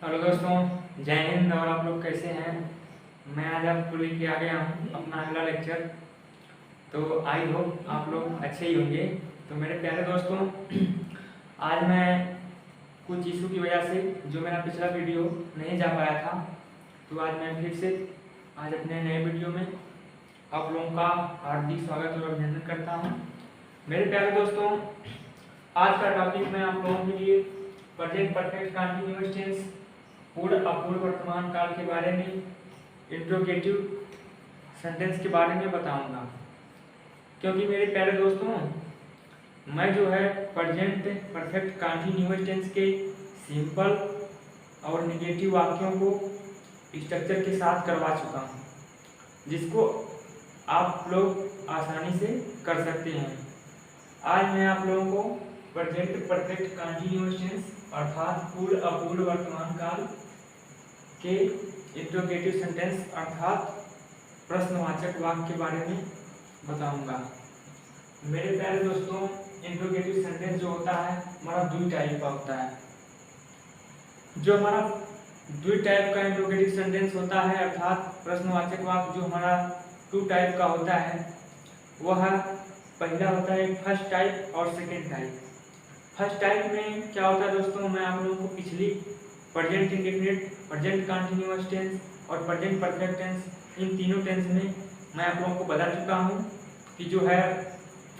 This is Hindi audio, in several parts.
हेलो दोस्तों, जय हिंद। और आप लोग कैसे हैं? मैं आज आपको लेके आ गया हूँ अपना अगला लेक्चर। तो आई होप आप लोग अच्छे ही होंगे। तो मेरे प्यारे दोस्तों, आज मैं कुछ इशू की वजह से जो मेरा पिछला वीडियो नहीं जा पाया था, तो आज मैं फिर से आज अपने नए वीडियो में आप लोगों का हार्दिक स्वागत और अभिनंदन करता हूँ। मेरे प्यारे दोस्तों, आज का टॉपिक मैं आप लोगों के लिए प्रेजेंट परफेक्ट कंटीन्यूअस टेंस, पूर्ण अपूर्ण वर्तमान काल के बारे में, इंट्रोगेटिव सेंटेंस के बारे में बताऊंगा। क्योंकि मेरे प्यारे दोस्तों, मैं जो है प्रेजेंट परफेक्ट कंटीन्यूअस टेंस के सिंपल और नेगेटिव वाक्यों को स्ट्रक्चर के साथ करवा चुका हूँ, जिसको आप लोग आसानी से कर सकते हैं। आज मैं आप लोगों को प्रेजेंट परफेक्ट कंटीन्यूअस टेंस अर्थात पूर्ण अपूर्ण वर्तमान काल के इंट्रोगेटिव सेंटेंस अर्थात प्रश्नवाचक वाक्य के बारे में बताऊंगा। मेरे प्यारे दोस्तों, इंट्रोगेटिव सेंटेंस जो होता है हमारा दो टाइप का होता है। जो हमारा दो टाइप का इंट्रोगेटिव सेंटेंस होता है अर्थात प्रश्नवाचक वाक्य जो हमारा टू टाइप का होता है, वह पहला होता है फर्स्ट टाइप और सेकेंड टाइप। फर्स्ट टाइप में क्या होता है दोस्तों, मैं आप लोगों को पिछली present indefinite, present continuous tense और प्रेजेंट परफेक्ट टेंस, इन तीनों टेंस में मैं आप लोगों को बता चुका हूँ कि जो है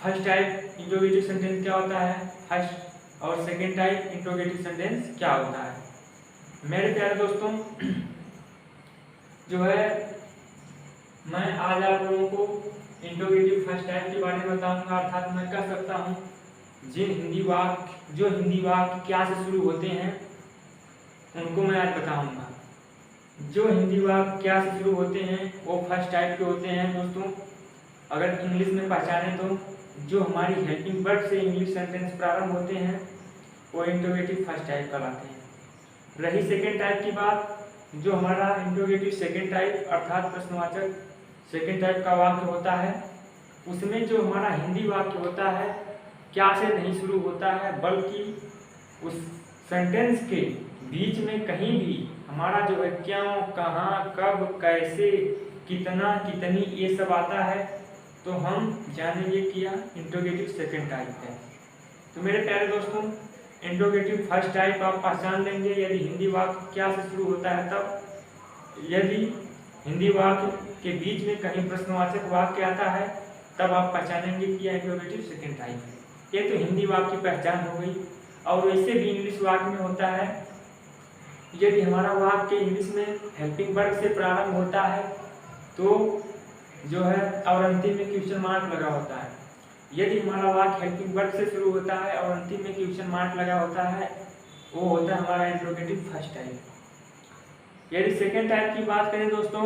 फर्स्ट टाइप इंट्रोगेटिव सेंटेंस क्या होता है, फर्स्ट और सेकेंड टाइप इंट्रोगेटिव सेंटेंस क्या होता है। मेरे प्यारे दोस्तों, जो है मैं आज आप लोगों को इंट्रोगेटिव फर्स्ट टाइप के बारे में बताऊंगा। अर्थात मैं कह सकता हूँ जो हिंदी वाक्य क्या से शुरू होते हैं उनको मैं आज बताऊंगा। जो हिंदी वाक्य क्या से शुरू होते हैं वो फर्स्ट टाइप के होते हैं दोस्तों। अगर इंग्लिश में पहचाने तो जो हमारी हेल्पिंग वर्ब से इंग्लिश सेंटेंस प्रारंभ होते हैं वो इंट्रोगेटिव फर्स्ट टाइप कहलाते हैं। रही सेकेंड टाइप की बात, जो हमारा इंट्रोगेटिव सेकेंड टाइप अर्थात प्रश्नवाचक सेकेंड टाइप का वाक्य होता है, उसमें जो हमारा हिंदी वाक्य होता है क्या से नहीं शुरू होता है, बल्कि उस सेंटेंस के बीच में कहीं भी हमारा जो है क्यों, कहाँ, कब, कैसे, कितना, कितनी, ये सब आता है तो हम जानेंगे कि यह इंट्रोगेटिव सेकेंड टाइप है। तो मेरे प्यारे दोस्तों, इंट्रोगेटिव फर्स्ट टाइप आप पहचान लेंगे यदि हिंदी वाक्य क्या से शुरू होता है तब। यदि हिंदी वाक्य के बीच में कहीं प्रश्नवाचक वाक्य आता है तब आप पहचानेंगे कि यह इंट्रोगेटिव सेकेंड टाइप है। ये तो हिंदी वाक्य की पहचान हो गई। और वैसे भी इंग्लिश वाक्य में होता है, यदि हमारा वाक्य इंग्लिश में हेल्पिंग वर्ब से प्रारंभ होता है तो जो है और अंतिम में क्वेश्चन मार्क लगा होता है। यदि हमारा वाक्य हेल्पिंग वर्ब से शुरू होता है और अंतिम में क्वेश्चन मार्क लगा होता है, वो होता है हमारा इंट्रोगेटिव फर्स्ट टाइप। यदि सेकेंड टाइप की बात करें दोस्तों,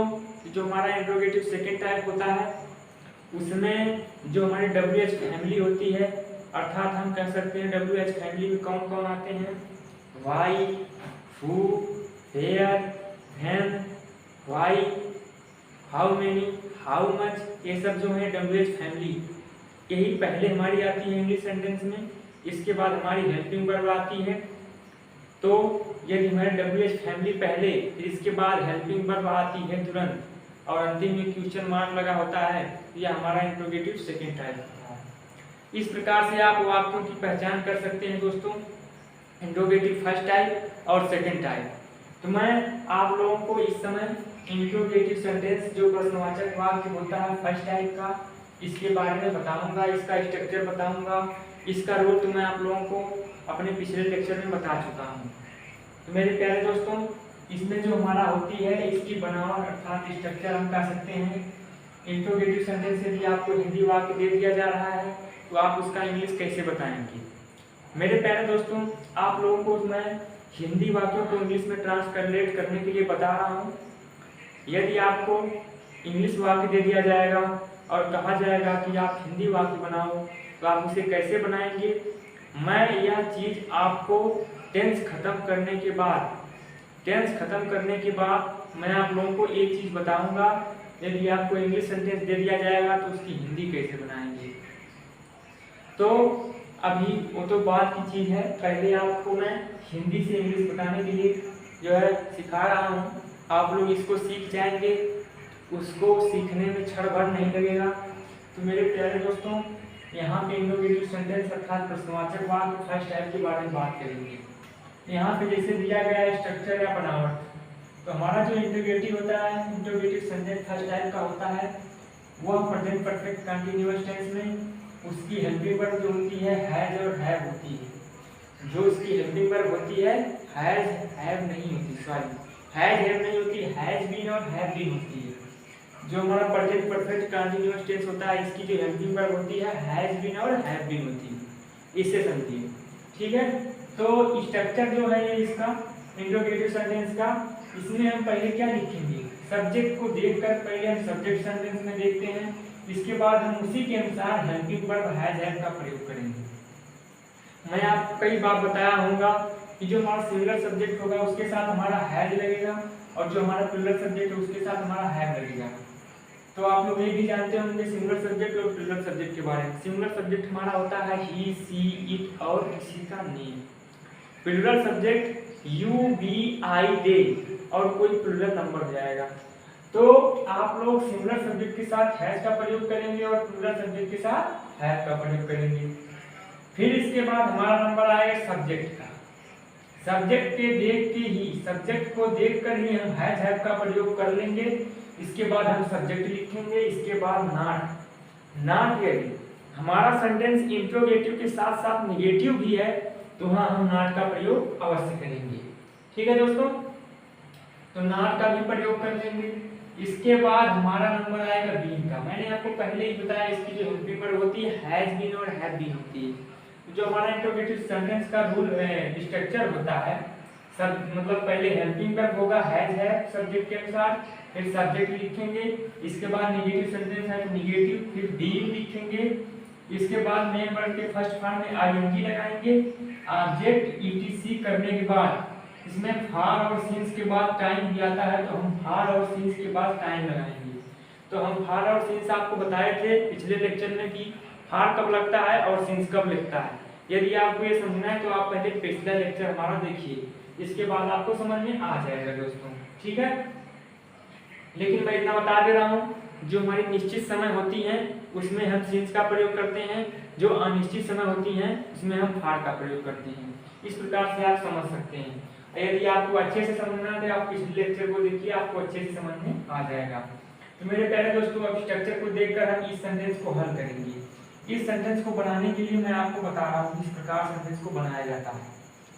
जो हमारा इंट्रोगेटिव सेकेंड टाइप होता है उसमें जो हमारी WH फैमिली होती है, अर्थात हम कह सकते हैं WH फैमिली में कौन कौन आते हैं, why, who, where, when, why, how many, how much, ये सब जो है WH फैमिली, यही पहले हमारी आती है इंग्लिश सेंटेंस में। इसके बाद हमारी हेल्पिंग वर्ब आती है। तो यदि हमारे WH फैमिली पहले, फिर इसके बाद हेल्पिंग वर्ब आती है तुरंत और अंतिम में क्वेश्चन मार्क लगा होता है, यह हमारा इंट्रोगेटिव सेकेंड टाइप होता है। इस प्रकार से आप वाक्यों की पहचान कर सकते हैं दोस्तों, इंट्रोगेटिव फर्स्ट टाइप और सेकेंड टाइप। तो मैं आप लोगों को इस समय इंट्रोगेटिव सेंटेंस जो प्रश्नवाचक वाक्य होता है फर्स्ट टाइप का, इसके बारे में बताऊंगा, इसका स्ट्रक्चर बताऊंगा। इसका रोल तो मैं आप लोगों को अपने पिछले लेक्चर में बता चुका हूँ। तो मेरे प्यारे दोस्तों, इसमें जो हमारा होती है इसकी बनावट अर्थात स्ट्रक्चर हम कह सकते हैं। इंट्रोगेटिव सेंटेंस यदि आपको हिंदी वाक्य दे दिया जा रहा है तो आप उसका इंग्लिश कैसे बताएंगे। मेरे प्यारे दोस्तों, आप लोगों को मैं हिंदी वाक्यों को इंग्लिश में ट्रांसलेट करने के लिए बता रहा हूँ। यदि आपको इंग्लिश वाक्य दे दिया जाएगा और कहा जाएगा कि आप हिंदी वाक्य बनाओ तो आप उसे कैसे बनाएंगे। मैं यह चीज़ आपको टेंस खत्म करने के बाद मैं आप लोगों को एक चीज़ बताऊंगा। यदि आपको इंग्लिश सेंटेंस दे दिया जाएगा तो उसकी हिंदी कैसे बनाएंगे। तो अभी वो तो बात की चीज़ है, पहले आपको मैं हिंदी से इंग्लिश बताने के लिए जो है सिखा रहा हूँ, आप लोग इसको सीख जाएंगे, उसको सीखने में क्षण भर नहीं लगेगा। तो मेरे प्यारे दोस्तों, यहाँ पे इंट्रोगेटिव सेंटेंस अर्थात प्रश्नवाचक वाक्य फर्स्ट टाइप के बारे में बात करेंगे। यहाँ पे जैसे दिया गया है स्ट्रक्चर या बनावट, तो हमारा जो इंट्रोगेटिव होता है, इंट्रोगेटिव सेंटेंस फर्स्ट टाइप का होता है, वह प्रेजेंट परफेक्ट कंटीन्यूअस टेंस में उसकी हेल्पिंग वर्ब जो होती है हैज और हैव होती है। जो उसकी हेल्पिंग वर्ब होती है हैज हैव नहीं होती, सॉरी हैज हैव नहीं होती, हैज बीन और हैव बीन होती है। जो हमारा प्रेजेंट परफेक्ट कंटीन्यूअस टेंस होता है, इसकी जो हेल्पिंग वर्ब होती है हैज बीन और हैव बीन होती है। इससे समझिए, ठीक है। तो स्ट्रक्चर जो है ये इसका इंट्रोगेटिव सेंटेंस का, इसमें हम पहले क्या लिखेंगे, सब्जेक्ट को देखकर पहले हम सब्जेक्ट सेंटेंस में देखते हैं, इसके बाद हम उसी के अनुसार हेल्पिंग वर्ब हैज हैव का प्रयोग करेंगे। मैं आपको कई बार बताया होगा कि जो हमारा सिंगुलर सब्जेक्ट होगा उसके साथ हमारा हैज लगेगा, और जो हमारा प्लूरल सब्जेक्ट है उसके साथ हमारा हैव लगेगा। तो आप लोग ये भी जानते होंगे सिंगुलर सब्जेक्ट और प्लूरल सब्जेक्ट के बारे में। सिंगुलर सब्जेक्ट हमारा होता है ही, सी, इट और किसी का name. Plural subject you, we, I, they और कोई प्लूरल नंबर हो जाएगा। तो आप लोग सिंगुलर सब्जेक्ट के साथ हैज का प्रयोग करेंगे और प्लूरल सब्जेक्ट के साथ हैव का प्रयोग करेंगे। फिर इसके बाद हमारा नंबर आएगा सब्जेक्ट का। सब्जेक्ट के देख के ही, सब्जेक्ट को देखकर ही हम हैज हैव का प्रयोग कर लेंगे। इसके बाद हम सब्जेक्ट लिखेंगे, इसके बाद नॉट यदि हमारा सेंटेंस इंट्रोगेटिव के साथ साथ नेगेटिव भी है तो वहां हम नॉट का प्रयोग अवश्य करेंगे। ठीक है दोस्तों, तो नॉट का भी प्रयोग कर लेंगे। इसके बाद हमारा नंबर आएगा बीन का। मैंने आपको पहले ही बताया इसकी जो हेल्पिंग वर्ब होती है हैज बीन और हैव बीन होती है। जो हमारा इंट्रोगेटिव सेंटेंस का रूल स्ट्रक्चर होता है, सब मतलब पहले हेल्पिंग वर्ब होगा हैज है सब्जेक्ट के अनुसार, फिर सब्जेक्ट लिखेंगे, इसके बाद नेगेटिव सेंटेंस है तो नेगेटिव, फिर बीन लिखेंगे, इसके बाद मेन वर्ब के फर्स्ट फॉर्म में आईएनजी लगाएंगे, ऑब्जेक्ट ईटीसी करने के बाद इसमें फार और सिंस के बाद टाइम भी आता है तो हम फार और सिंस के बाद टाइम लगाएंगे। तो हम फार और सिंस आपको बताए थे पिछले लेक्चर में कि फार कब लगता है और सिंस कब लगता है। यदि आपको ये समझना है तो आप पहले पिछला लेक्चर हमारा देखिए, इसके बाद आपको समझ में आ जाएगा दोस्तों। ठीक है, लेकिन मैं इतना बता दे रहा हूँ, जो हमारी निश्चित समय होती है उसमें हम सिंस का प्रयोग करते हैं, जो अनिश्चित समय होती हैं उसमें हम फार का प्रयोग करते हैं। इस प्रकार से आप समझ सकते हैं। यदि आपको अच्छे से समझना है तो आप पिछले लेक्चर को देखिए, आपको अच्छे से समझ में आ जाएगा। तो मेरे प्यारे दोस्तों, अब स्ट्रक्चर को देखकर हम इस सेंटेंस को हल करेंगे। इस सेंटेंस को बनाने के लिए मैं आपको बता रहा हूँ किस प्रकार सेंटेंस को बनाया जाता है।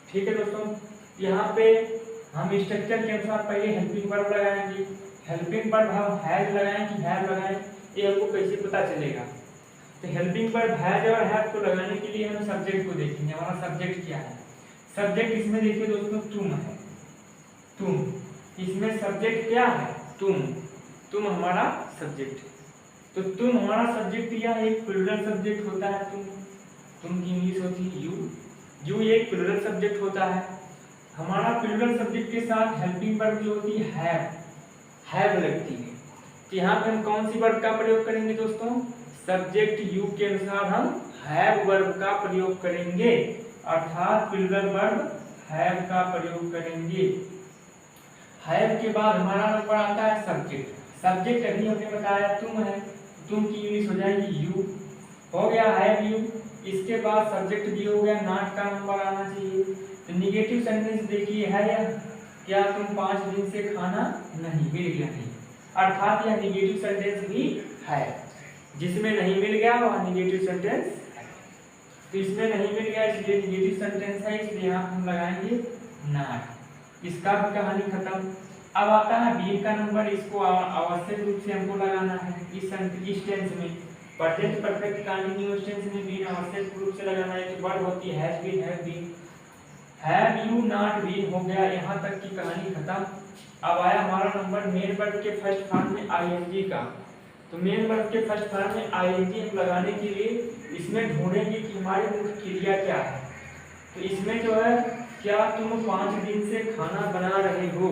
ठीक है दोस्तों, यहाँ पे हम स्ट्रक्चर के अनुसार पहले हेल्पिंग वर्ब लगाएंगे। हेल्पिंग वर्ब हम हैज लगाएं कि हैव लगाएं, ये हमको कैसे पता चलेगा। तो हेल्पिंग वर्ब हैज और हैव को लगाने के लिए हम सब्जेक्ट को देखेंगे। हमारा सब्जेक्ट क्या है, सब्जेक्ट इसमें देखिए दोस्तों तुम है, तुम, इसमें सब्जेक्ट क्या है, तुम हमारा सब्जेक्ट। तो तुम हमारा सब्जेक्ट या एक प्लूरल सब्जेक्ट होता है, तुम की इंग्लिश होती है यू एक प्लूरल सब्जेक्ट होता है। हमारा प्लूरल सब्जेक्ट के साथ हेल्पिंग वर्ब जो होती है हैव लगती है। तो यहाँ पे हम कौन सी वर्ब का प्रयोग करेंगे दोस्तों, सब्जेक्ट यू के अनुसार हम हैव वर्ब का प्रयोग करेंगे, अर्थात प्लूरल वर्ब हैव का प्रयोग करेंगे। हैव के बाद हमारा नंबर आता है सब्जेक्ट। सब्जेक्ट अभी हमने बताया तुम है, तुम की इंग्लिश हो जाएगी यू, हो गया हैव यू। इसके बाद सब्जेक्ट भी हो गया, नॉट का नंबर आना चाहिए। तो नेगेटिव सेंटेंस देखिए है या क्या तुम 5 दिन से खाना नहीं मिल गया नहीं, अर्थात यह नेगेटिव सेंटेंस भी है। जिसमें नहीं मिल गया वह नेगेटिव सेंटेंस, तो इसमें नहीं मिल गया इसलिए नेगेटिव सेंटेंस है, इसलिए यहाँ हम लगाएंगे नॉट। इसका भी कहानी खत्म। अब आता है बी का नंबर, इसको आवश्यक रूप से हमको लगाना है इस टेंस में। प्रेजेंट परफेक्ट कंटीन्यूअस टेंस में बीन आवश्यक रूप से लगाना है। एक वर्ब होती है has been, have been, have you not been हो गया, यहाँ तक की कहानी खत्म। अब आया हमारा नंबर मेन वर्ब के फर्स्ट फॉर्म में आईएनजी का। तो मेन वर्ब के फर्स्ट फॉर्म में आईएनजी हम लगाने के लिए इसमें ढूंढेंगे कि हमारी मुख्य क्रिया क्या है। तो इसमें जो है क्या तुम 5 दिन से खाना बना रहे हो,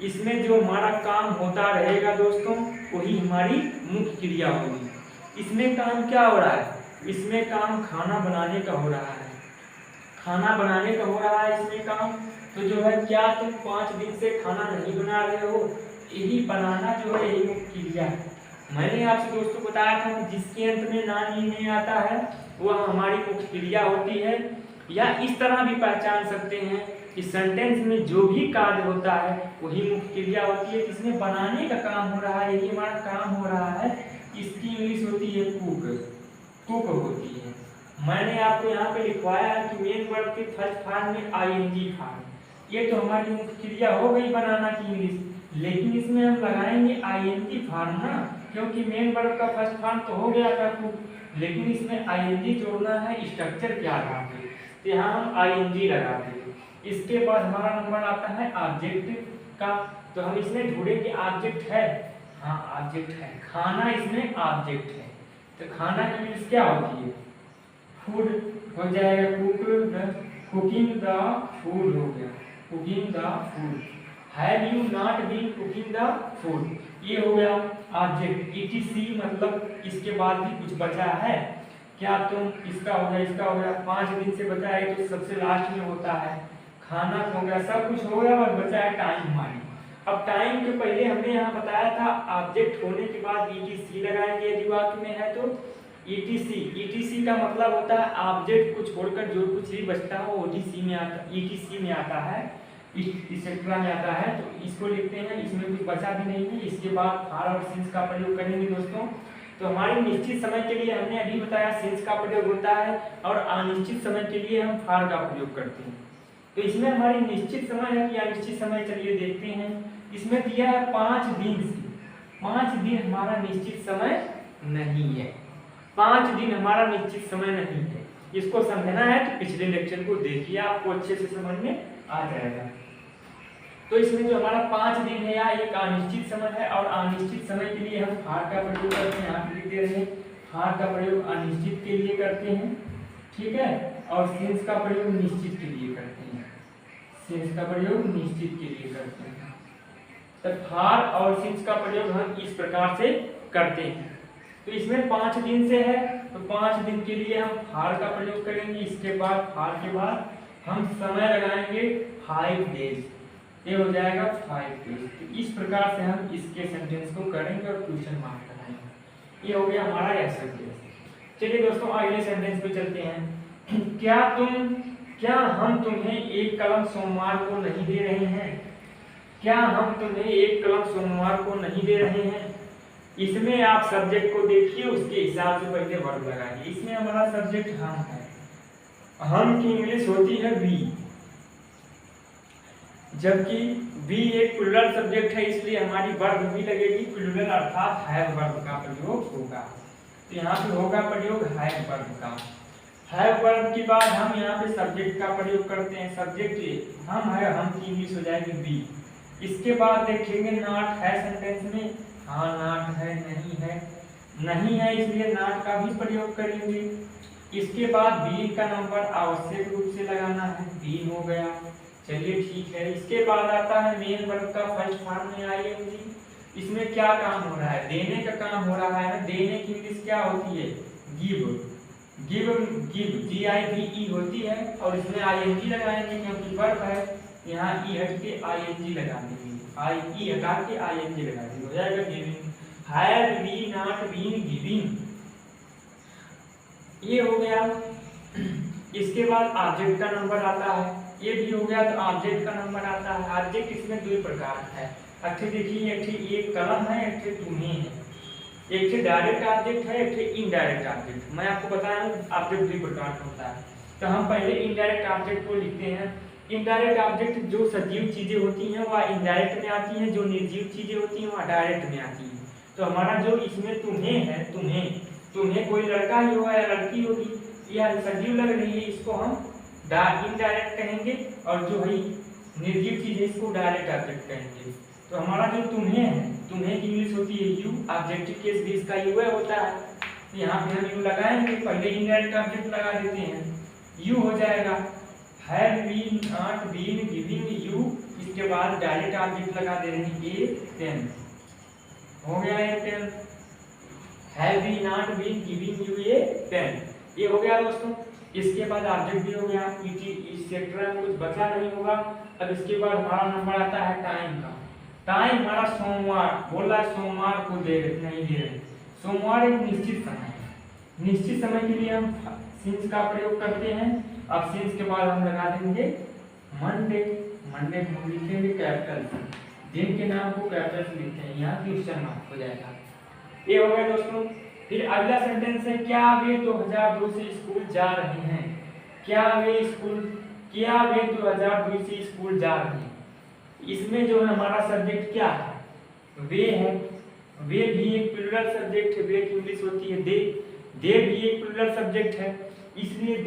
इसमें जो हमारा काम होता रहेगा दोस्तों वही हमारी मुख्य क्रिया होगी। इसमें काम क्या हो रहा है, इसमें काम खाना बनाने का हो रहा है। खाना बनाने का हो रहा है इसमें काम। तो जो है क्या तुम 5 दिन से खाना नहीं बना रहे हो, यही बनाना जो है यही मुख्य क्रिया है। मैंने आपसे दोस्तों बताया था कि जिसके अंत में ना नी नहीं आता है वह हमारी मुख्य क्रिया होती है। या इस तरह भी पहचान सकते हैं कि सेंटेंस में जो भी कार्य होता है वही मुख्य क्रिया होती है। इसमें बनाने का काम हो रहा है, यही हमारा काम हो रहा है, इसकी इंग्लिश होती है कुक, कुक होती है। मैंने आपको यहाँ पे लिखवाया है कि मेन वर्ब के फर्स्ट फॉर्म में आईएनजी फॉर्म, ये तो हमारी मुख्य क्रिया हो गई बनाना की इंग्लिश, लेकिन इसमें हम लगाएंगे आईएनजी फॉर्म ना, क्योंकि मेन वर्ब का फर्स्ट फॉर्म तो हो गया था कुक, लेकिन इसमें आईएनजी जोड़ना है स्ट्रक्चर के आधार पे, तो यहाँ हम आईएनजी लगा देंगे। इसके बाद हमारा नंबर आता है ऑब्जेक्ट का, तो हम इसमें ढूंढेंगे ऑब्जेक्ट है, हाँ ऑब्जेक्ट है, खाना इसमें ऑब्जेक्ट है। तो खाना की मीन्स क्या होती है, फूड हो जाएगा, कुकिंग द फूड हो गया, cooking the food. Have you not been cooking the food, ये हो गया ऑब्जेक्ट। ईटीसी मतलब इसके बाद भी कुछ बचा है क्या, तुम इसका हो गया, इसका हो गया, 5 दिन से बचा है तो सबसे लास्ट में होता है। खाना हो गया, सब कुछ हो गया और बचा है टाइम हमारी। अब टाइम के पहले हमने यहाँ बताया था ऑब्जेक्ट होने के बाद ईटीसी लगाएंगे यदि वाक्य में है तो। ईटीसी, ईटीसी का मतलब होता है ऑब्जेक्ट को छोड़कर जो कुछ भी बचता है वो ओटीसी में आता, ईटीसी में आता है, एक्सेट्रा में आता है। तो इसको लिखते हैं, इसमें कुछ बचा भी नहीं है। इसके बाद फॉर और सिंस का प्रयोग करेंगे दोस्तों। तो हमारे निश्चित समय के लिए हमने अभी बताया सिंस का प्रयोग होता है और अनिश्चित समय के लिए हम फॉर का प्रयोग करते हैं। तो इसमें हमारी निश्चित समय है कि अनिश्चित समय, चलिए देखते हैं। इसमें दिया है 5 दिन से, 5 दिन हमारा निश्चित समय नहीं है, 5 दिन हमारा निश्चित समय नहीं है। इसको समझना है तो पिछले लेक्चर को देखिए, आपको अच्छे से समझ में आ जाएगा। तो इसमें जो हमारा 5 दिन है या एक अनिश्चित समय है, और अनिश्चित समय के लिए हम फॉर का प्रयोग करते हैं, यहाँ लिख दे रहे हैं फॉर का प्रयोग अनिश्चित के लिए करते हैं, ठीक है, और सिंस का प्रयोग निश्चित के लिए करते हैं, सिंस का प्रयोग निश्चित के लिए करते हैं। तो फॉर और सिंस का प्रयोग हम इस प्रकार से करते हैं। तो इसमें 5 दिन से है तो 5 दिन के लिए हम फॉर का प्रयोग करेंगे। इसके बाद फॉर के बाद हम समय लगाएंगे 5 डेज, ये हो जाएगा 5 डेज। तो इस प्रकार से हम इसके सेंटेंस को करेंगे और क्वेश्चन मार्क लगाएंगे। ये हो गया हमारा ऐसा केस। चलिए दोस्तों अगले सेंटेंस पे चलते हैं। क्या हम तुम्हें एक कलम सोमवार को नहीं दे रहे हैं, क्या हम तुम्हें एक कलम सोमवार को नहीं दे रहे हैं। इसमें आप सब्जेक्ट को देखिए, उसके हिसाब से पहले वर्ब लगाइए। इसमें हमारा सब्जेक्ट हम है, हम की इंग्लिश होती है वी, जबकि वी एक प्लूरल सब्जेक्ट है, इसलिए हमारी वर्ब भी लगेगी प्लूरल, अर्थात हैव वर्ब का प्रयोग होगा। तो यहाँ पे होगा प्रयोग हैव वर्ब का। हैव वर्ब के बाद हम यहाँ पे सब्जेक्ट का प्रयोग करते हैं, सब्जेक्ट हम है, हम की इंग्लिश हो जाएगी वी। इसके बाद देखेंगे नॉट है सेंटेंस में, हाँ नॉट है, नहीं है, नहीं है इसलिए नॉट का भी प्रयोग करेंगे। इसके बाद बी का नंबर आवश्यक रूप से लगाना है, बी हो गया, चलिए ठीक है। इसके बाद आता है मेन वर्ब का फर्स्ट फॉर्म में आईएनजी। इसमें क्या काम हो रहा है, देने का काम हो रहा है ना। देने की इंग्लिश क्या होती है, गिव, गिव गिव GIVE होती है, और इसमें आईएनजी लगाएंगे क्योंकि वर्ब है, यहाँ ई हट के आईएनजी लगा देंगे, ई हटा के आईएनजी लगा देंगे, हो जाएगा giving. Have we not been giving, ये हो गया। इसके बाद ऑब्जेक्ट का नंबर आता है, ये भी हो गया। तो ऑब्जेक्ट का नंबर आता है। ऑब्जेक्ट इसमें 2 प्रकार है, अच्छे देखिए, एक कलम है, एक तुम्हें है। एक से डायरेक्ट ऑब्जेक्ट है, एक से इनडायरेक्ट ऑब्जेक्ट। मैं आपको बताया हूँ ऑब्जेक्ट 2 प्रकार का होता है। तो हम पहले इनडायरेक्ट ऑब्जेक्ट को लिखते हैं। इनडायरेक्ट ऑब्जेक्ट जो सजीव चीजें होती हैं वह इनडायरेक्ट में आती हैं, जो निर्जीव चीजें होती हैं वह डायरेक्ट में आती हैं। तो हमारा जो इसमें तुम्हें है, तुम्हें कोई लड़का ही होगा या लड़की होगी, यह सजीव लग रही है, इसको हम इनडायरेक्ट कहेंगे, और जो है निर्जीव चीज है इसको डायरेक्ट ऑब्जेक्ट कहेंगे। तो हमारा जो तुम्हें है, तुम्हें की इंग्लिश होती है यू, ऑब्जेक्टिव केस भी इसका यू होता है। तो यहाँ पे हम यू लगाएंगे, पहले इनडायरेक्ट ऑब्जेक्ट लगा देते हैं, यू हो जाएगा। Have we not been giving you, इसके बाद डायरेक्ट ऑब्जेक्ट लगा दे रहे हैं ए पेन, हो गया a pen. Have we not been giving you a pen, ये हो गया दोस्तों। इसके बाद ऑब्जेक्ट भी हो गया, इस सेक्टर में कुछ बचा नहीं होगा। अब इसके बाद हमारा नंबर आता है टाइम का। टाइम हमारा सोमवार, बोला सोमवार को दे रहे नहीं दे रहे, सोमवार एक निश्चित समय है, निश्चित समय के लिए हम सिंस का प्रयोग करते हैं। अब सिंस के बाद हम लगा देंगे मंडे, मंडे हम लिखेंगे कैपिटल, दिन के नाम को कैपिटल से लिखते हैं, यहाँ क्वेश्चन मार्क हो जाएगा। ये हो गया दोस्तों। फिर अगला सेंटेंस है, क्या वे 2002 से स्कूल जा रहे हैं? क्या वे 2002 से स्कूल जा रहे हैं? इसमें जो है हमारा सब्जेक्ट क्या है? वे है। वे भी एक प्लूरल सब्जेक्ट है, वे की इंग्लिश होती है दे। दे भी एक प्लूरल सब्जेक्ट है, इसलिए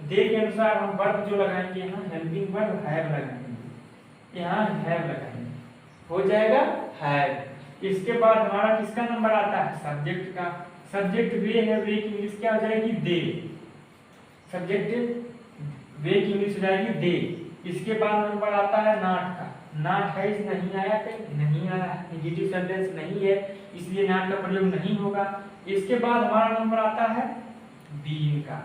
दे के अनुसार हम वर्ब जो लगाएंगे, यहाँ हेल्पिंग वर्ब हैव लगाएंगे, यहाँ हैव लगाएंगे, हो जाएगा हैव। इसके बाद हमारा किसका नंबर आता है? सब्जेक्ट का। सब्जेक्ट वे है, वे की इंग्लिश क्या हो जाएगी? दे। सब्जेक्ट वे की इंग्लिश हो जाएगी दे। इसके बाद नंबर आता है नॉट का। नॉट है, इस नहीं आया, कहीं नहीं आया, नेगेटिव सेंटेंस नहीं है, इसलिए नॉट का प्रयोग नहीं होगा। इसके बाद हमारा नंबर आता है बीन का।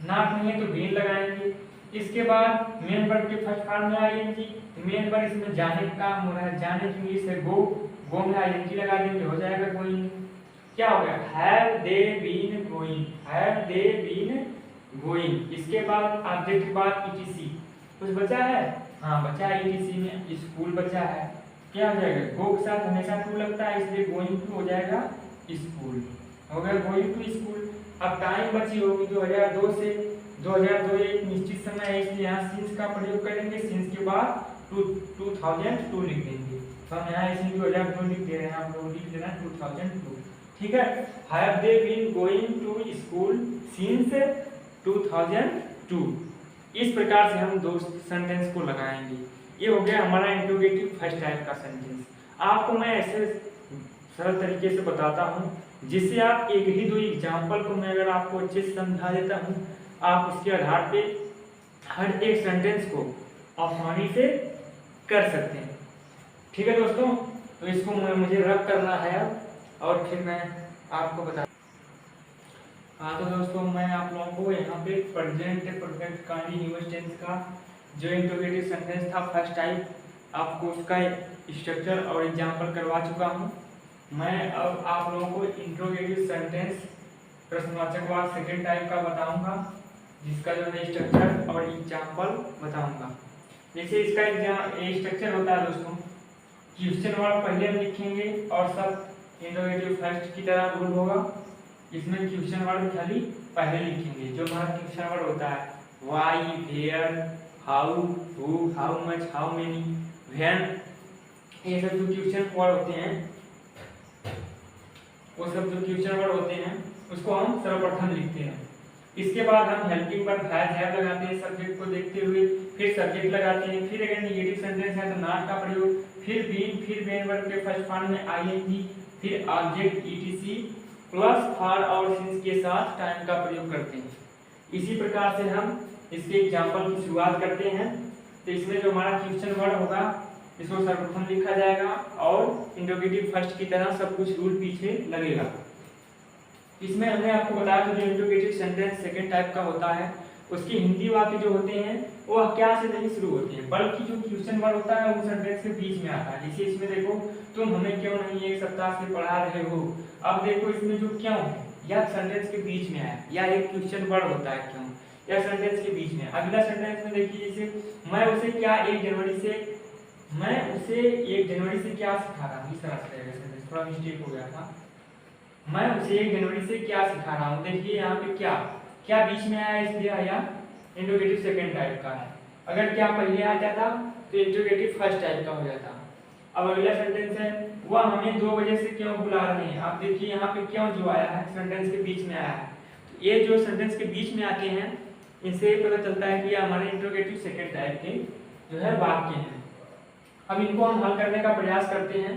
नॉट नहीं है तो बीन लगाएंगे। इसके बाद मेन वर्ब के फर्स्ट फॉर्म में आईएनजी, मेन वर्ब इसमें जाने का काम हो रहा है, जाने की इंग्लिश है गो, गो में आईएनजी लगा देंगे, हो जाएगा गोइंग। क्या हो गया? Have they been going, have they been going. इसके बाद ऑब्जेक्ट के बाद ईटीसी कुछ बचा है? हाँ बचा है, ईटीसी में स्कूल बचा है, क्या हो जाएगा? गो के साथ हमेशा टू लगता है, इसलिए गोइंग टू हो जाएगा स्कूल, हो गया गोइंग टू स्कूल। अब टाइम बची होगी 2002 से, 2002 एक निश्चित समय है, इसलिए यहाँ सिंस का प्रयोग करेंगे। सिंस के बाद 2002 लिख देंगे, तो हम यहाँ इसमें 2002 लिख दे रहे हैं, आप लोग लिख देना 2002, ठीक है। Have they been going to school since 2002। इस प्रकार से हम दो सेंटेंस को लगाएंगे। ये हो गया हमारा इंट्रोगेटिव फर्स्ट टाइप का सेंटेंस। आपको मैं ऐसे सरल तरीके से बताता हूँ, जिससे आप एक ही दो एग्जाम्पल को मैं अगर आपको अच्छे से समझा देता हूँ, आप उसके आधार पे हर एक सेंटेंस को आसानी से कर सकते हैं, ठीक है दोस्तों। तो इसको मुझे रब करना है और फिर मैं आपको बता। हाँ तो दोस्तों, मैं आप लोगों को यहाँ पे प्रेजेंट परफेक्ट कंटीन्यूअस टेंस का जो इंट्रोगेटिव सेंटेंस था फर्स्ट टाइप, आपको उसका स्ट्रक्चर और एग्जाम्पल करवा चुका हूँ। मैं अब आप लोगों को इंट्रोगेटिव सेंटेंस प्रश्नवाचक वाक्य सेकेंड टाइप का बताऊंगा, जिसका जो है स्ट्रक्चर और एग्जाम्पल बताऊंगा। जैसे इसका स्ट्रक्चर होता है दोस्तों, क्वेश्चन वर्ड पहले हम लिखेंगे और सब इंट्रोगेटिव फर्स्ट की तरह रूल होगा। इसमें क्वेश्चन वर्ड खाली पहले लिखेंगे, जो हमारा क्वेश्चन वर्ड होता है why, where, how, who, how much, how many, when, ये सब जो क्वेश्चन वर्ड होते हैं, वो सब जो क्वेश्चन वर्ड होते हैं उसको हम सर्वप्रथम लिखते हैं। इसके बाद हम हेल्पिंग वर्ब हैव लगाते हैं सब्जेक्ट को देखते हुए, फिर सब्जेक्ट लगाते हैं, फिर अगर नेगेटिव सेंटेंस है तो नॉट का प्रयोग, फिर बीन, फिर मेन वर्ब के फर्स्ट फॉर्म में आईएनजी, फिर ऑब्जेक्ट ईटीसी प्लस फॉर और सिंस के साथ टाइम का प्रयोग करते हैं। इसी प्रकार से हम इसके एग्जाम्पल की शुरुआत करते हैं। तो इसमें जो हमारा क्वेश्चन वर्ड होगा इसको सर्वप्रथम लिखा जाएगा और इंट्रोगेटिव फर्स्ट की तरह सब कुछ रूल पीछे लगेगा। इसमें हमने आपको बताया कि जो इंट्रोगेटिव सेंटेंस सेकेंड टाइप का होता है, उसकी हिंदी वाक्य जो होते हैं वो क्या से नहीं शुरू होते हैं, बल्कि जो क्वेश्चन वर्ड होता है वो सेंटेंस के बीच में आता है। जैसे इसमें देखो, तुम हमें क्यों नहीं एक सप्ताह से पढ़ा रहे हो। अब देखो इसमें जो क्यों है, यह सेंटेंस के बीच में आया, या एक क्वेश्चन वर्ड होता है क्यों, यह सेंटेंस के बीच में। अगला सेंटेंस में देखिए, जैसे मैं उसे क्या 1 जनवरी से क्या सिखा रहा हूँ, इस तरह से रहेगा सेंटेंस, थोड़ा मिस्टेक हो गया था। मैं उसे 1 जनवरी से क्या सिखा रहा हूँ, देखिए यहाँ पे क्या बीच में आया, इसलिए आया इंट्रोगेटिव सेकंड टाइप का है। अगर क्या पहले आ जाता तो इंट्रोगेटिव फर्स्ट टाइप का हो जाता। अब अगला सेंटेंस है, वह हमें 2 बजे से क्यों बुला रहे हैं। आप देखिए यहाँ पे क्यों जो आया है सेंटेंस के बीच में आया है। तो ये जो सेंटेंस के बीच में आते हैं इनसे पता चलता है कि ये हमारे इंट्रोगेटिव सेकंड टाइप के जो है वाक्य हैं। अब इनको हम हल करने का प्रयास करते हैं,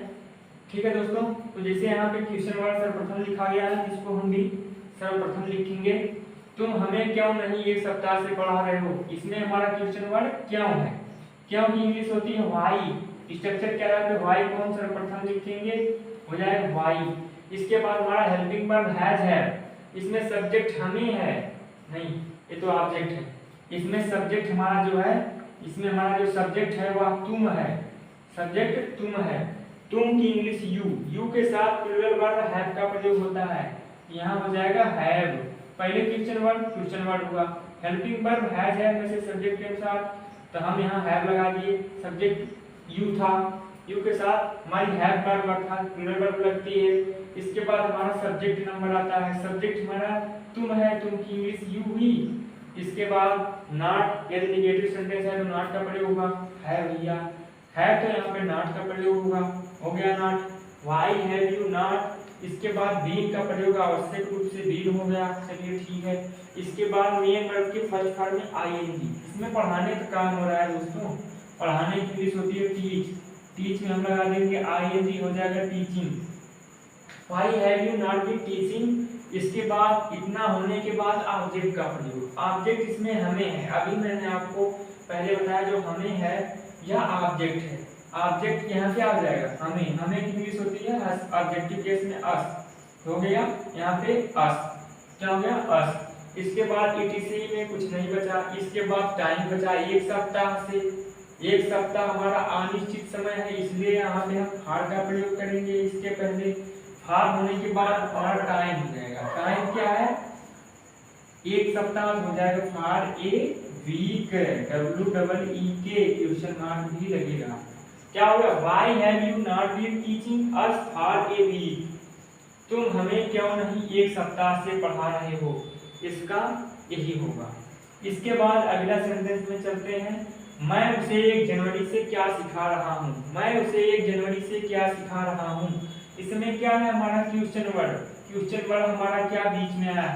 ठीक है दोस्तों। तो जैसे यहाँ पे क्वेश्चन वर्ड सर्वप्रथम लिखा गया है, जिसको हम भी सर्वप्रथम लिखेंगे। तुम हमें क्यों नहीं 1 सप्ताह से पढ़ा रहे हो, इसमें हमारा क्वेश्चन वर्ड क्यों है। क्यों की इंग्लिश होती है व्हाई, स्ट्रक्चर क्या है, व्हाई को हम सर्वप्रथम लिखेंगे, हो जाएगा व्हाई। इसके बाद हमारा हेल्पिंग वर्ब हैज है, इसमें सब्जेक्ट हमें है नहीं, ये तो ऑब्जेक्ट है। इसमें सब्जेक्ट हमारा जो है, इसमें हमारा जो सब्जेक्ट है वह तुम है, सब्जेक्ट तुम है। तुम की इंग्लिश यू, यू के साथ प्लूरल वर्ब हैव का प्रयोग होता है। यहाँ हो जाएगा हैव, पहले क्वेश्चन वर्ड हुआ। हेल्पिंग वर्ब हैज है में से सब्जेक्ट के अनुसार, तो हम यहाँ हैव लगा दिए, सब्जेक्ट यू था, यू के साथ हमारी हैव वर्ब अर्थात प्लूरल वर्ब लगती है। इसके बाद हमारा सब्जेक्ट नंबर आता है, सब्जेक्ट हमारा तुम है, तुम की इंग्लिश यू हुई। इसके बाद नॉट, यदि नेगेटिव सेंटेंस है तो नॉट का प्रयोग होगा, है भैया है तो यहाँ पे नॉट का प्रयोग होगा, हो गया not. Why have you not, इसके बाद बीन का प्रयोग आवश्यक रूप से बीन हो गया, चलिए ठीक है। इसके बाद मेन वर्ब के फर्स्ट फॉर्म में आईएनजी, इसमें पढ़ाने का काम हो रहा है दोस्तों, पढ़ाने की इंग्लिश होती है टीच, टीच में हम लगा देंगे आईएनजी, हो जाएगा teaching. Why have you not been teaching, इसके बाद इतना होने के बाद ऑब्जेक्ट का प्रयोग, ऑब्जेक्ट इसमें हमें है, अभी मैंने आपको पहले बताया जो हमें है यह ऑब्जेक्ट है, ऑब्जेक्ट यहाँ पे आ जाएगा हमें, हमें की इंग्लिश होती है अस, ऑब्जेक्टिव केस में अस, हो गया यहाँ पे अस, क्या हो गया अस। इसके बाद ईटीसी में कुछ नहीं बचा, इसके बाद टाइम बचा एक सप्ताह से, एक सप्ताह हमारा अनिश्चित समय है, इसलिए यहाँ पे हम फार का प्रयोग करेंगे। इसके पहले फार होने के बाद हमारा टाइम हो जाएगा, टाइम क्या है एक सप्ताह हो जाएगा, for a week, WEEK question mark भी लगेगा। क्या होगा, why have you not been teaching us for a week, तुम हमें क्यों नहीं एक सप्ताह से पढ़ा रहे हो, इसका यही होगा। इसके बाद अगला सेंटेंस में चलते हैं, मैं उसे 1 जनवरी से क्या सिखा रहा हूँ, मैं उसे 1 जनवरी से क्या सिखा रहा हूँ। इसमें क्या है हमारा क्वेश्चन वर्ड, क्वेश्चन वर्ड हमारा क्या बीच में आया,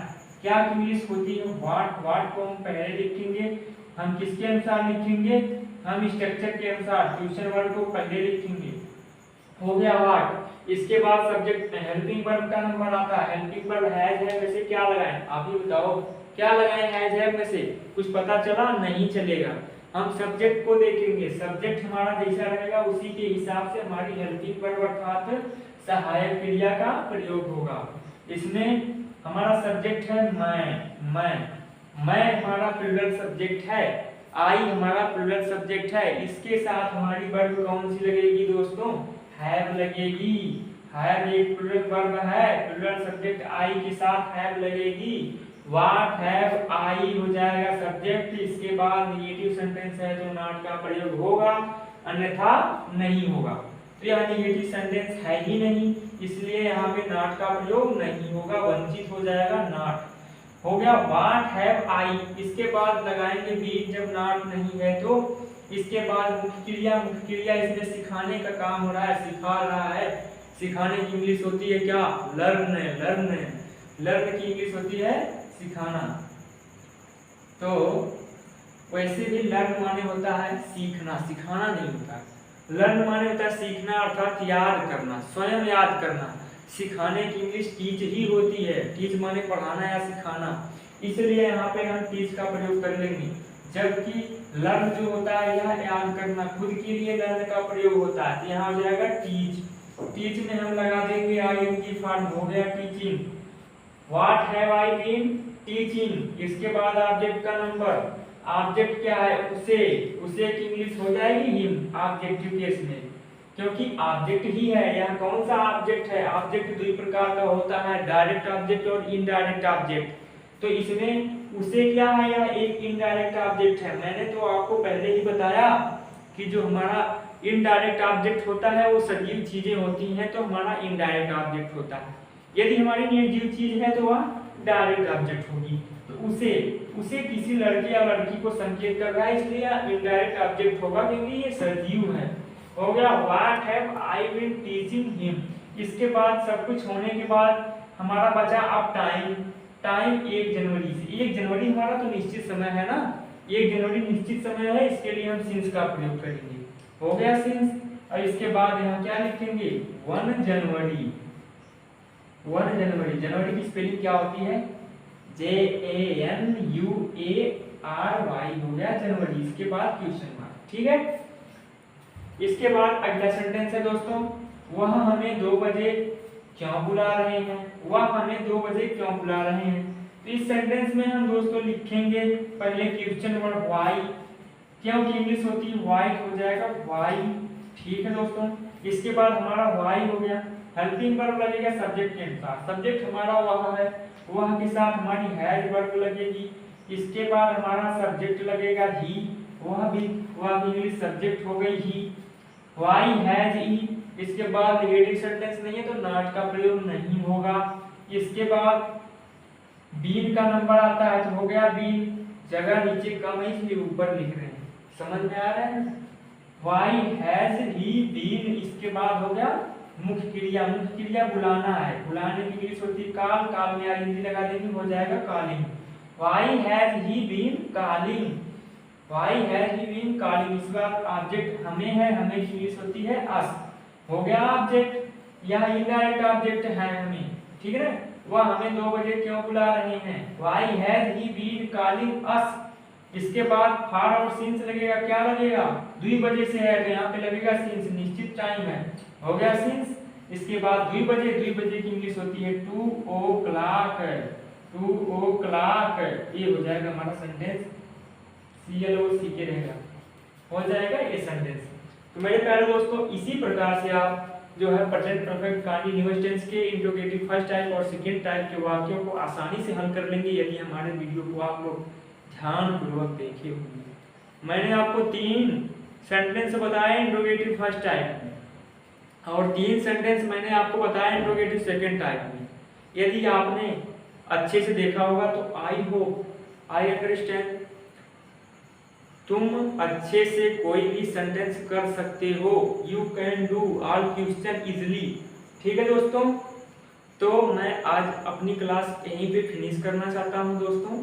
क्या इंग्लिश होती है व्हाट, व्हाट को हम पहले लिखेंगे, हम किसके अनुसार लिखेंगे, हम स्ट्रक्चर के अनुसार क्वेश्चन वर्ड को पहले लिखेंगे, हो गया व्हाट। इसके बाद सब्जेक्ट हेल्पिंग वर्ब का नंबर आता है, हेल्पिंग वर्ब हैज है में से क्या लगाएं, आप ही बताओ क्या लगाएं, हैज है में से कुछ पता चला, नहीं चलेगा। हम सब्जेक्ट को देखेंगे, सब्जेक्ट हमारा जैसा रहेगा उसी के हिसाब से हमारी हेल्पिंग वर्ब अर्थात सहायक क्रिया का प्रयोग होगा। इसमें हमारा सब्जेक्ट है मैं हमारा प्लूरल सब्जेक्ट है, आई हमारा प्लूरल सब्जेक्ट है, इसके साथ हमारी वर्ब कौन सी लगेगी दोस्तों, हैव लगेगी। हैव एक प्लूरल वर्ब है, प्लूरल सब्जेक्ट आई के साथ हैव लगेगी। व्हाट हैव आई हो जाएगा सब्जेक्ट, इसके बाद नेगेटिव सेंटेंस है तो नॉट का प्रयोग होगा, अन्यथा नहीं होगा। तो यह नेगेटिव सेंटेंस है ही नहीं, इसलिए यहाँ पे नॉट का प्रयोग नहीं होगा, वंचित हो जाएगा नॉट, हो गया व्हाट हैव आई। इसके बाद लगाएंगे बीन जब नॉट नहीं है तो। इसके बाद मुख्य क्रिया इसमें सिखाने का काम हो रहा है, सिखा रहा है, सिखाने की इंग्लिश होती है क्या, लर्न, लर्न की इंग्लिश होती है सिखाना। तो वैसे भी लर्न माने होता है सीखना, सिखाना नहीं होता। लर्न माने होता है सीखना अर्थात याद करना, स्वयं याद करना। सिखाने की इंग्लिश टीच ही होती है, टीच माने पढ़ाना या सिखाना, इसलिए यहाँ पे हम टीच का प्रयोग कर लेंगे। जबकि लर्न जो होता है यह याद करना, खुद के लिए लर्न का प्रयोग होता है, तो यहाँ हो जाएगा टीच। टीच में हम लगा देंगे आईएनजी फॉर्म, हो गया teaching. What have I been teaching, इसके बाद ऑब्जेक्ट का नंबर, ऑब्जेक्ट क्या है उसे की इंग्लिश हो जाएगी हिम ऑब्जेक्टिव केस में, क्योंकि ऑब्जेक्ट ही है। यह कौन सा ऑब्जेक्ट है, ऑब्जेक्ट दो प्रकार का होता है, डायरेक्ट ऑब्जेक्ट और इनडायरेक्ट ऑब्जेक्ट। तो इसमें उसे क्या है, यह एक इनडायरेक्ट ऑब्जेक्ट है। मैंने तो आपको पहले ही बताया कि जो हमारा इनडायरेक्ट ऑब्जेक्ट होता है वो सजीव चीजें होती हैं, तो हमारा इनडायरेक्ट ऑब्जेक्ट होता है। यदि हमारी निर्जीव चीज है तो वह डायरेक्ट ऑब्जेक्ट होगी। तो उसे किसी लड़के या लड़की को संकेत कर रहा है, इसलिए इनडायरेक्ट ऑब्जेक्ट होगा क्योंकि ये सजीव है। हो गया what have I been teaching him. इसके बाद सब कुछ होने के बाद हमारा बचा अब टाइम। टाइम 1 जनवरी से, 1 जनवरी हमारा तो निश्चित समय है ना, 1 जनवरी निश्चित समय है, इसके लिए हम सिंस का प्रयोग करेंगे। हो गया सिंस। और इसके बाद यहाँ क्या लिखेंगे 1 जनवरी। 1 जनवरी, जनवरी की स्पेलिंग क्या होती है, JANUARY, हो गया जनवरी। इसके बाद क्वेश्चन मार्क, ठीक है। इसके बाद अगला सेंटेंस है दोस्तों, वह हमें 2 बजे क्यों बुला रहे हैं, वह हमें 2 बजे क्यों बुला रहे हैं। इस सेंटेंस में हम दोस्तों लिखेंगे पहले क्वेश्चन वर्ड व्हाई, क्योंकि इंग्लिश होती है व्हाइट हो जाएगा व्हाई। ठीक है दोस्तों, इसके बाद हमारा व्हाई हो गया। हेल्पिंग वर्ब लगेगा सब्जेक्ट के अनुसार, सब्जेक्ट हमारा वह है, वह के साथ हमारी हैज वर्ब लगेगी। इसके बाद हमारा सब्जेक्ट लगेगा ही, वह भी इंग्लिश सब्जेक्ट हो गई ही। व्हाई हैज ही, इसके बाद नेगेटिव सेंटेंस नहीं है तो नॉट का प्रयोग नहीं होगा। इसके बाद बीन का नंबर आता है तो हो गया बीन, जगह नीचे कम है इसलिए ऊपर लिख रहे हैं, समझ में आ रहा है। व्हाई हैज ही बीन, इसके बाद हो गया मुख्य क्रिया, मुख्य क्रिया बुलाना है, बुलाने की इंग्लिश होती है काल, काल में आईएनजी लगा देंगे हो जाएगा calling. Why has he been calling, why has he been calling. इस बार ऑब्जेक्ट हमें है, हमें की इंग्लिश होती है अस, हो गया ऑब्जेक्ट। यह इनडायरेक्ट ऑब्जेक्ट है हमें, ठीक है ना, वह हमें 2 बजे क्यों बुला रहे हैं, why has he been calling us. इसके बाद फॉर और सिंस लगेगा, क्या लगेगा 2 बजे से है तो यहाँ पे लगेगा सिंस, निश्चित टाइम है, हो गया सिंस। इसके बाद 2 बजे, 2 बजे की इंग्लिश होती है 2 o'clock, 2 o'clock, ये हो जाएगा हमारा सेंटेंस, CLOC के रहेगा, हो जाएगा ये सेंटेंस। तो मेरे प्यारे दोस्तों इसी प्रकार से आप जो है प्रेजेंट परफेक्ट कंटीन्यूअस टेंस के इंट्रोगेटिव फर्स्ट टाइप और सेकंड टाइप के वाक्यों को आसानी से हल कर लेंगे यदि हमारे वीडियो को आप लोग ध्यानपूर्वक देखे होंगे। मैंने आपको 3 सेंटेंस बताए इंट्रोगेटिव फर्स्ट टाइप में और 3 सेंटेंस मैंने आपको बताया इंट्रोगेटिव सेकंड टाइप में। यदि आपने अच्छे से देखा होगा तो आई होप, आई अंडरस्टैंड तुम अच्छे से कोई भी सेंटेंस कर सकते हो, you can do all question easily. ठीक है दोस्तों, तो मैं आज अपनी क्लास यहीं पे फिनिश करना चाहता हूं दोस्तों,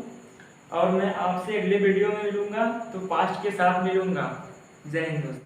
और मैं आपसे अगले वीडियो में मिलूंगा तो पास्ट के साथ मिलूंगा। जय हिंद दोस्तों।